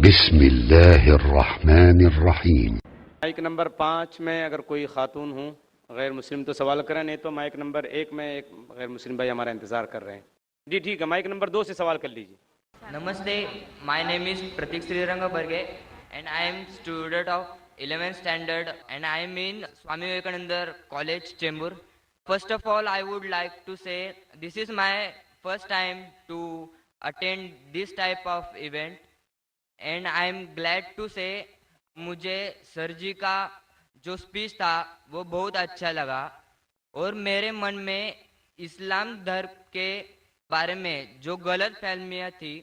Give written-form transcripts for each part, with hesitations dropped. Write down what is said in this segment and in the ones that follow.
बिस्मिल्लाहिर्रहमानिर्रहीम। Mic number 5 में अगर कोई खातून हो गैर मुस्लिम तो सवाल करें, नहीं तो माइक नंबर 1 में एक गैर मुस्लिम भाई हमारा इंतजार कर रहे हैं। जी ठीक है, माइक नंबर 2 से सवाल कर लीजिए। Namaste, my name is Pratik Sriranga Barge and I am student of 11th standard and I am in Swami Vivekananda College, Chembur. First of all, I would like to say this is my first time to attend this type of event and I am glad to say मुझे sir जी का जो speech था वो बहुत अच्छा लगा और मेरे मन में इस्लाम धर्म के बारे में जो गलत फहमियाँ थी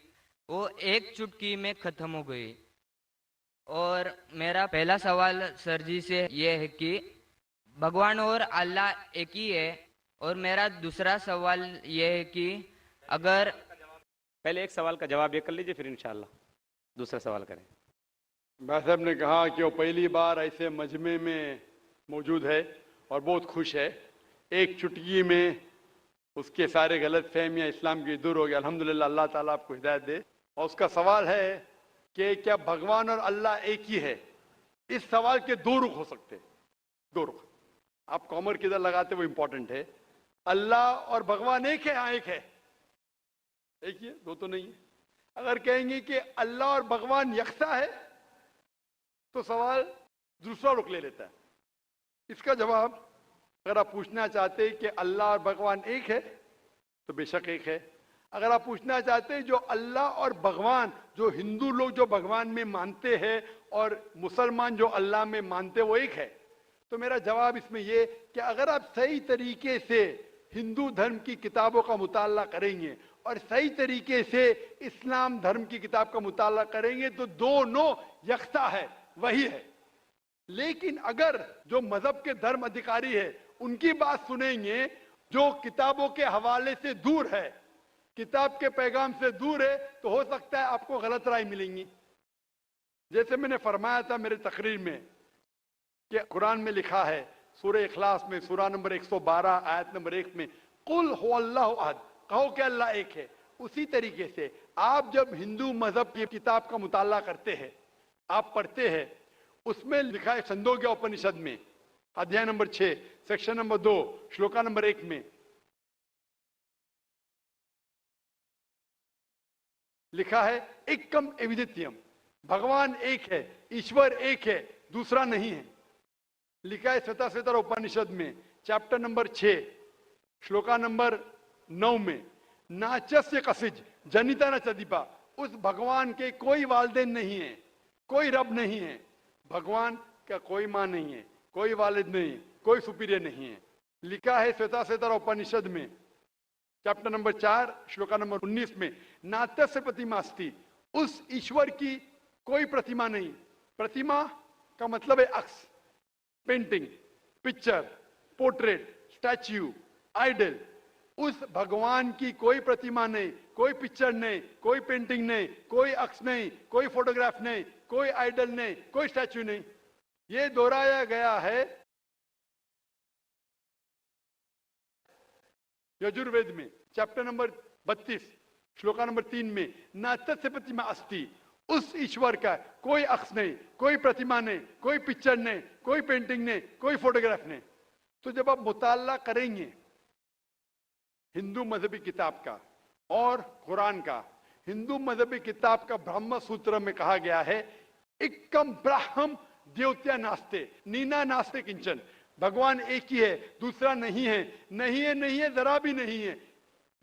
वो एक चुटकी में ख़त्म हो गई। और मेरा पहला सवाल सर जी से ये है कि भगवान और अल्लाह एक ही है। और मेरा दूसरा सवाल ये है कि अगर पहले एक सवाल का जवाब ये कर लीजिए, फिर इंशाल्लाह दूसरा सवाल करें। भाई साहब ने कहा कि वो पहली बार ऐसे मजमे में मौजूद है और बहुत खुश है। एक चुटकी में उसके सारे गलत फहमियाँ इस्लाम की दूर हो गई। अल्हम्दुलिल्लाह, अल्लाह ताला आपको हिदायत दे। और उसका सवाल है कि क्या भगवान और अल्लाह एक ही है? इस सवाल के दो रुख हो सकते हैं, दो रुख। आप कॉमर किधर लगाते वो इंपॉर्टेंट है। अल्लाह और भगवान एक है? हाँ एक है, एक ही है, दो तो नहीं है। अगर कहेंगे कि अल्लाह और भगवान यकसा है तो सवाल दूसरा रुख ले लेता है। इसका जवाब अगर आप पूछना चाहते हैं कि अल्लाह और भगवान एक है तो बेशक एक है। अगर आप पूछना चाहते हैं जो अल्लाह और भगवान, जो हिंदू लोग जो भगवान में मानते हैं और मुसलमान जो अल्लाह में मानते वो एक है, तो मेरा जवाब इसमें ये कि अगर आप सही तरीके से हिंदू धर्म की किताबों का मुताला करेंगे और सही तरीके से इस्लाम धर्म की किताब का मुताला करेंगे तो दोनों यकसा है, वही है। लेकिन अगर जो मजहब के धर्म अधिकारी है उनकी बात सुनेंगे, जो किताबों के हवाले से दूर है, किताब के पैगाम से दूर है, तो हो सकता है आपको गलत राय मिलेंगी। जैसे मैंने फरमाया था मेरे तकरीर में कि कुरान में लिखा है सूरह इखलास में सूरा नंबर 112 आयत नंबर 1 में कुल हुवल्लाहु अहद, कहो कि अल्लाह एक है। उसी तरीके से आप जब हिंदू मजहब की किताब का मुताला करते हैं, आप पढ़ते हैं, उसमें लिखा है छंदोग्य उपनिषद में अध्याय number 6 section number 2 shloka number 1 में लिखा है एकम एविदित्यम, भगवान एक है, ईश्वर एक है, दूसरा नहीं है। लिखा है श्वेता उपनिषद में चैप्टर नंबर 6 श्लोका नंबर 9 में नाचस्य कसिज जनिता न चदीपा, उस भगवान के कोई वालिदैन नहीं है, कोई रब नहीं है। भगवान का कोई माँ नहीं है, कोई वालिद नहीं, कोई सुपीरियर नहीं है। लिखा है श्वेता उपनिषद में चैप्टर नंबर 4 श्लोका नंबर 19 में नात्यस्य प्रतिमा अस्ति, उस ईश्वर की कोई प्रतिमा नहीं। प्रतिमा का मतलब है अक्स, painting, picture, portrait, statue, idol. उस भगवान की कोई प्रतिमा नहीं, कोई पिक्चर नहीं, कोई पेंटिंग नहीं, कोई अक्स नहीं, कोई फोटोग्राफ नहीं, कोई आइडल नहीं, कोई स्टैच्यू नहीं। ये दोहराया गया है यजुर्वेद में चैप्टर नंबर 32 श्लोका नंबर 3 में नात्यस्य प्रतिमा अस्ति, उस ईश्वर का कोई अक्स नहीं, कोई प्रतिमा नहीं, कोई पिक्चर नहीं, कोई पेंटिंग नहीं, कोई फोटोग्राफ नहीं। तो जब आप मुताला करेंगे हिंदू मजहबी किताब का और कुरान का, हिंदू मजहबी किताब का ब्रह्म सूत्र में कहा गया है एकम ब्रह्म द्योत्या नास्ते नीना नास्ते किंचन, भगवान एक ही है, दूसरा नहीं है, नहीं है, नहीं है, जरा भी नहीं है।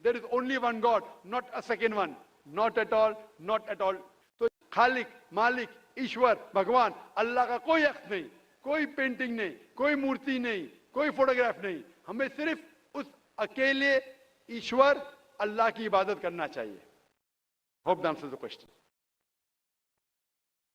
There is only one God, not a second one, not at all, not at all. तो खालिक, मालिक, ईश्वर, भगवान, अल्लाह का कोई अक्स नहीं, कोई पेंटिंग नहीं, कोई मूर्ति नहीं, कोई फोटोग्राफ नहीं। हमें सिर्फ उस अकेले ईश्वर अल्लाह की इबादत करना चाहिए। Hope the answer the question.